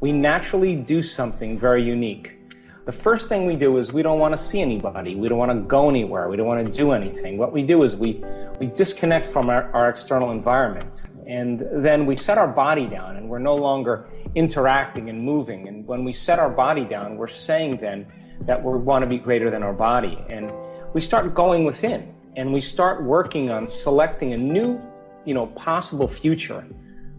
we naturally do something very unique. The first thing we do is we don't want to see anybody. We don't want to go anywhere. We don't want to do anything. What we do is we disconnect from our external environment. And then we set our body down and we're no longer interacting and moving. And when we set our body down, we're saying then that we want to be greater than our body. And we start going within and we start working on selecting a new, possible future,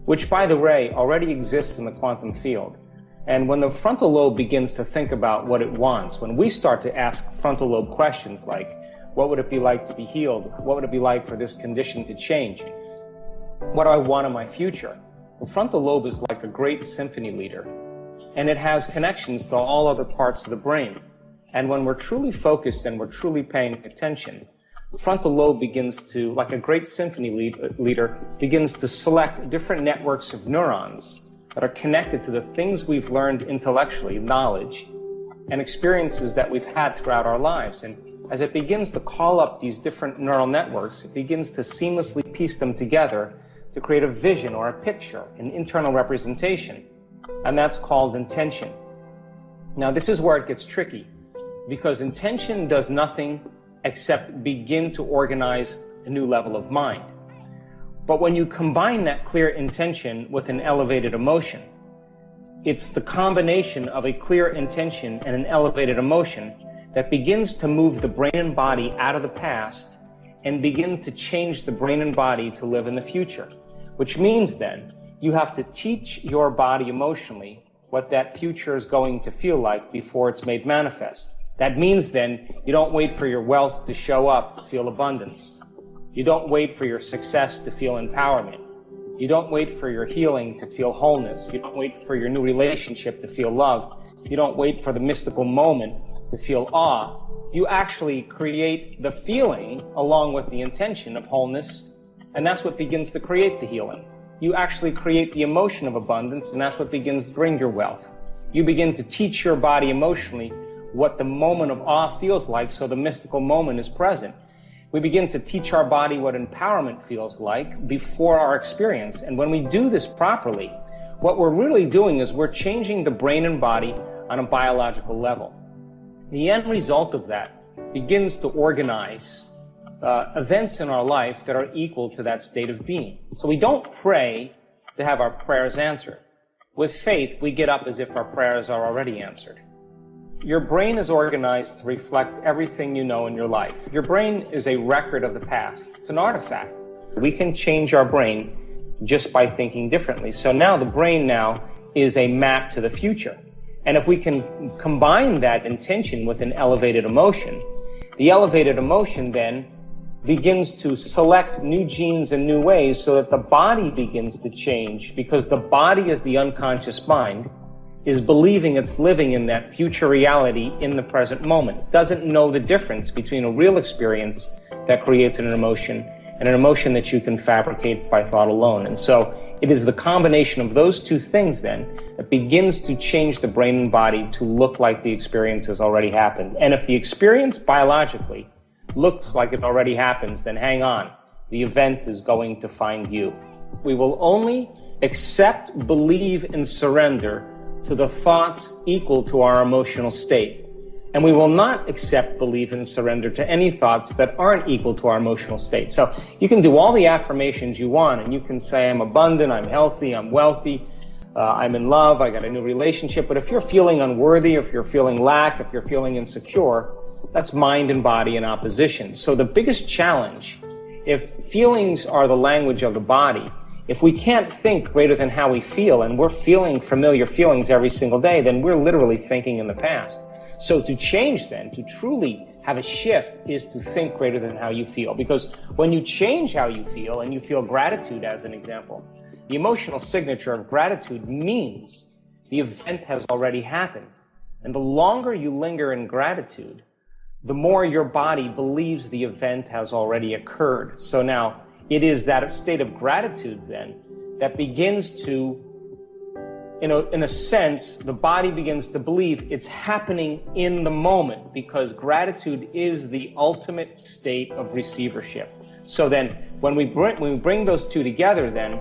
which, by the way, already exists in the quantum field. And when the frontal lobe begins to think about what it wants, when we start to ask frontal lobe questions like, what would it be like to be healed? What would it be like for this condition to change? What do I want in my future? The frontal lobe is like a great symphony leader, and it has connections to all other parts of the brain. And when we're truly focused and we're truly paying attention, the frontal lobe begins to, like a great symphony leader, begins to select different networks of neurons that are connected to the things we've learned intellectually, knowledge, and experiences that we've had throughout our lives. And as it begins to call up these different neural networks, it begins to seamlessly piece them together to create a vision or a picture, an internal representation. And that's called intention. Now, this is where it gets tricky, because intention does nothing except begin to organize a new level of mind. But when you combine that clear intention with an elevated emotion, it's the combination of a clear intention and an elevated emotion that begins to move the brain and body out of the past and begin to change the brain and body to live in the future. Which means then you have to teach your body emotionally what that future is going to feel like before it's made manifest. That means then you don't wait for your wealth to show up to feel abundance. You don't wait for your success to feel empowerment. You don't wait for your healing to feel wholeness. You don't wait for your new relationship to feel love. You don't wait for the mystical moment to feel awe. You actually create the feeling along with the intention of wholeness, and that's what begins to create the healing. You actually create the emotion of abundance, and that's what begins to bring your wealth. You begin to teach your body emotionally what the moment of awe feels like, so the mystical moment is present. We begin to teach our body what empowerment feels like before our experience. And when we do this properly, what we're really doing is we're changing the brain and body on a biological level. The end result of that begins to organize events in our life that are equal to that state of being. So we don't pray to have our prayers answered. With faith, we get up as if our prayers are already answered. Your brain is organized to reflect everything you know in your life. Your brain is a record of the past. It's an artifact. We can change our brain just by thinking differently. So now the brain now is a map to the future. And if we can combine that intention with an elevated emotion, the elevated emotion then begins to select new genes in new ways so that the body begins to change, because the body is the unconscious mind, is believing it's living in that future reality in the present moment. Doesn't know the difference between a real experience that creates an emotion and an emotion that you can fabricate by thought alone. And so it is the combination of those two things then that begins to change the brain and body to look like the experience has already happened. And if the experience biologically looks like it already happens, then hang on. The event is going to find you. We will only accept, believe, and surrender to the thoughts equal to our emotional state. And we will not accept, believe, and surrender to any thoughts that aren't equal to our emotional state. So you can do all the affirmations you want, and you can say, I'm abundant, I'm healthy, I'm wealthy, I'm in love, I got a new relationship. But if you're feeling unworthy, if you're feeling lack, if you're feeling insecure, that's mind and body in opposition. So the biggest challenge, if feelings are the language of the body, if we can't think greater than how we feel, and we're feeling familiar feelings every single day, then we're literally thinking in the past. So to change then, to truly have a shift, is to think greater than how you feel. Because when you change how you feel, and you feel gratitude as an example, the emotional signature of gratitude means the event has already happened. And the longer you linger in gratitude, the more your body believes the event has already occurred. So now, it is that state of gratitude then that begins to, in a sense, the body begins to believe it's happening in the moment, because gratitude is the ultimate state of receivership. So then when we bring those two together, then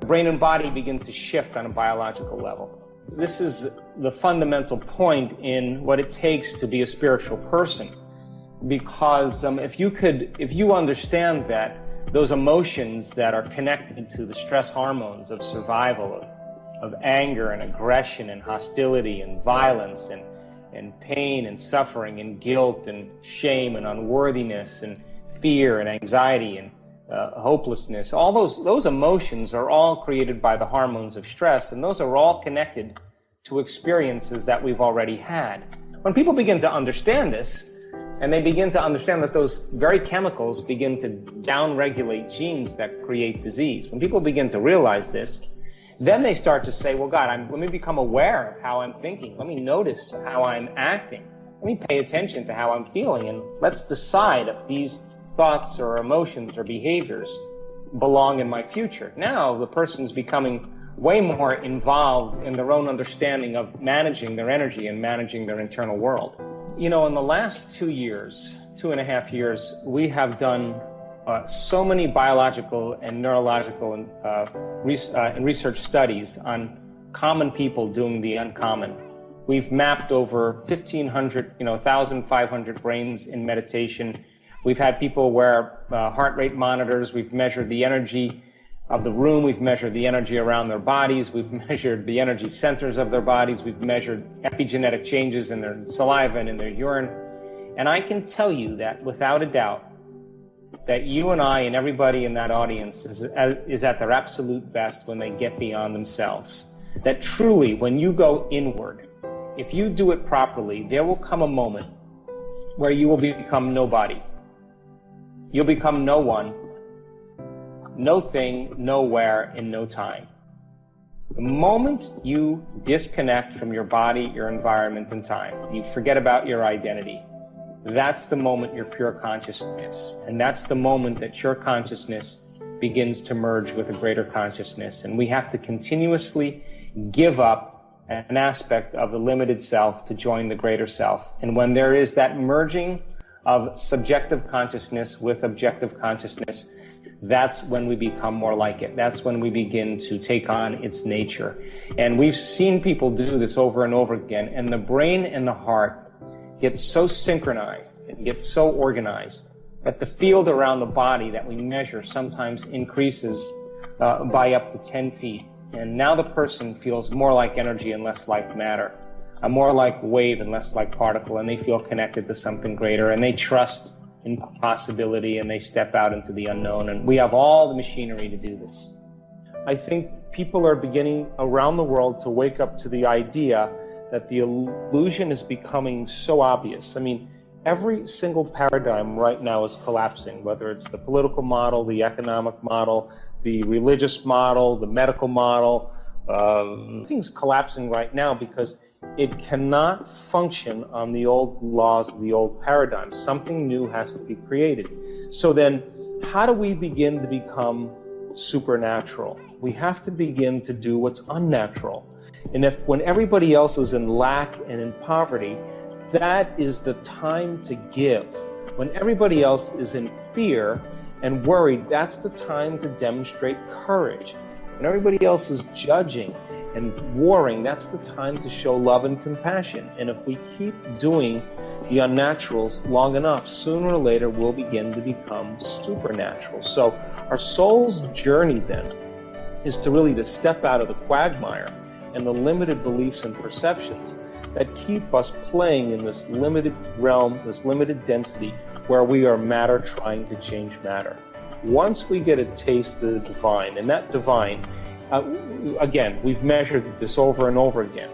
the brain and body begin to shift on a biological level. This is the fundamental point in what it takes to be a spiritual person. Because if you understand that those emotions that are connected to the stress hormones of survival, of anger and aggression and hostility and violence and pain and suffering and guilt and shame and unworthiness and fear and anxiety and hopelessness, all those emotions are all created by the hormones of stress, and those are all connected to experiences that we've already had. When people begin to understand this, and they begin to understand that those very chemicals begin to downregulate genes that create disease, when people begin to realize this, then they start to say, well, God, let me become aware of how I'm thinking. Let me notice how I'm acting. Let me pay attention to how I'm feeling, and let's decide if these thoughts or emotions or behaviors belong in my future. Now the person's becoming way more involved in their own understanding of managing their energy and managing their internal world. You know, in the last 2.5 years, we have done so many biological and neurological and research studies on common people doing the uncommon. We've mapped over 1,500 brains in meditation. We've had people wear heart rate monitors. We've measured the energy of the room. We've measured the energy around their bodies. We've measured the energy centers of their bodies. We've measured epigenetic changes in their saliva and in their urine. And I can tell you that without a doubt, that you and I and everybody in that audience is at their absolute best when they get beyond themselves. That truly, when you go inward, if you do it properly, there will come a moment where you will become nobody. You'll become no one, no thing, nowhere, in no time. The moment you disconnect from your body, your environment, and time, you forget about your identity, that's the moment you're pure consciousness. And that's the moment that your consciousness begins to merge with a greater consciousness. And we have to continuously give up an aspect of the limited self to join the greater self. And when there is that merging of subjective consciousness with objective consciousness, that's when we become more like it. That's when we begin to take on its nature. And we've seen people do this over and over again. And the brain and the heart get so synchronized and get so organized that the field around the body that we measure sometimes increases by up to 10 feet. And now the person feels more like energy and less like matter, more like wave and less like particle, and they feel connected to something greater, and they trust in possibility, and they step out into the unknown. And we have all the machinery to do this. I think people are beginning around the world to wake up to the idea that the illusion is becoming so obvious. I mean, every single paradigm right now is collapsing, whether it's the political model, the economic model, the religious model, the medical model. Everything's collapsing right now because it cannot function on the old laws of the old paradigm. Something new has to be created. So then, how do we begin to become supernatural? We have to begin to do what's unnatural. And when everybody else is in lack and in poverty, that is the time to give. When everybody else is in fear and worried, that's the time to demonstrate courage. When everybody else is judging and warring, that's the time to show love and compassion. And if we keep doing the unnaturals long enough, sooner or later we'll begin to become supernatural. So our soul's journey then is to really to step out of the quagmire and the limited beliefs and perceptions that keep us playing in this limited realm, this limited density, where we are matter trying to change matter. Once we get a taste of the divine, and that divine, again, we've measured this over and over again.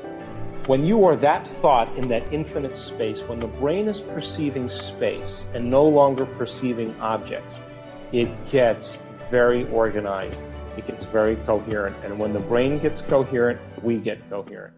When you are that thought in that infinite space, when the brain is perceiving space and no longer perceiving objects, it gets very organized. It gets very coherent. And when the brain gets coherent, we get coherent.